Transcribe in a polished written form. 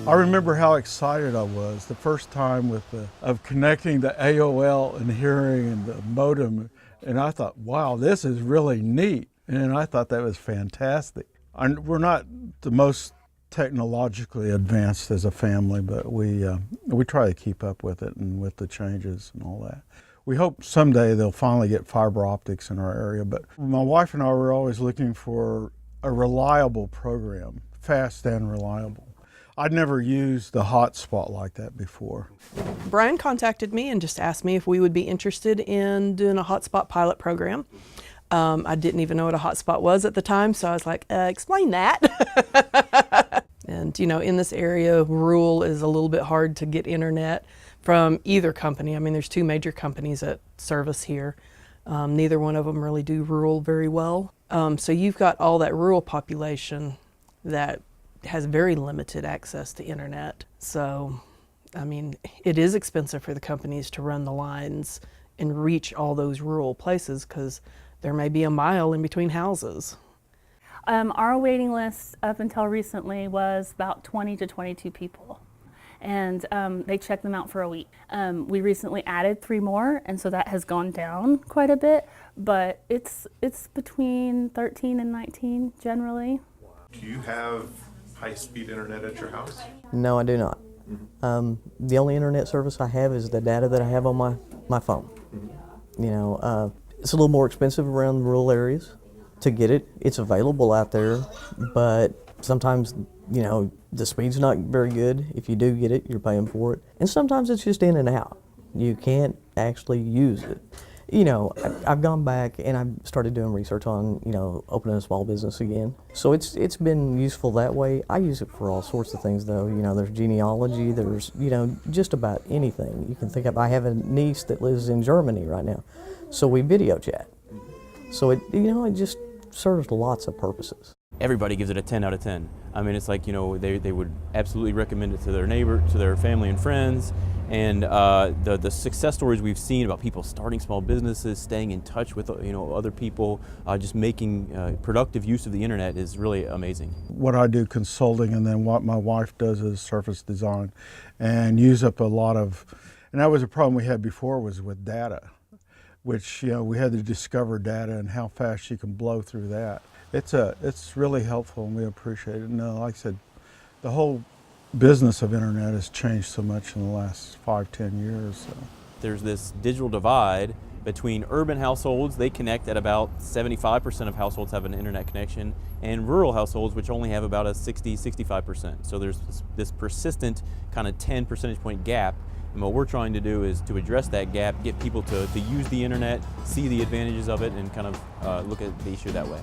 I remember how excited I was the first time of connecting the AOL and hearing and the modem, and I thought, wow, this is really neat, and I thought that was fantastic. We're not the most technologically advanced as a family, but we try to keep up with it and with the changes and all that. We hope someday they'll finally get fiber optics in our area, but my wife and I were always looking for a reliable program, fast and reliable. I'd never used a hotspot like that before. Brian contacted me and just asked me if we would be interested in doing a hotspot pilot program. I didn't even know what a hotspot was at the time, so I was like, explain that. And you know, in this area, rural is a little bit hard to get internet from either company. I mean, there's two major companies that service here. Neither one of them really do rural very well. So you've got all that rural population that has very limited access to internet. So, I mean, it is expensive for the companies to run the lines and reach all those rural places because there may be a mile in between houses. Our waiting list up until recently was about 20 to 22 people. And they check them out for a week. We recently added 3 more, and so that has gone down quite a bit, but it's between 13 and 19 generally. Do you have high-speed internet at your house? No, I do not. The only internet service I have is the data that I have on my phone. You know, it's a little more expensive around rural areas to get it. It's available out there, but sometimes, you know, the speed's not very good. If you do get it, you're paying for it. And sometimes it's just in and out. You can't actually use it. You know, I've gone back and I've started doing research on, you know, opening a small business again. So it's been useful that way. I use it for all sorts of things though. You know, there's genealogy, there's, you know, just about anything you can think of. I have a niece that lives in Germany right now, so we video chat. So it, you know, it just serves lots of purposes. Everybody gives it a 10 out of 10. I mean, it's like, you know, they would absolutely recommend it to their neighbor, to their family and friends. And the success stories we've seen about people starting small businesses, staying in touch with, you know, other people, just making productive use of the internet is really amazing. What I do consulting, and then what my wife does is surface design, and use up a lot of, and that was a problem we had before, was with data, which, you know, we had to discover data and how fast you can blow through that. It's really helpful, and we appreciate it. And like I said, the whole business of internet has changed so much in the last 5-10 years. So. There's this digital divide between urban households. They connect at about 75% of households have an internet connection, and rural households, which only have about a 60-65%. So there's this persistent kind of 10 percentage point gap. And what we're trying to do is to address that gap, get people to use the internet, see the advantages of it, and kind of look at the issue that way.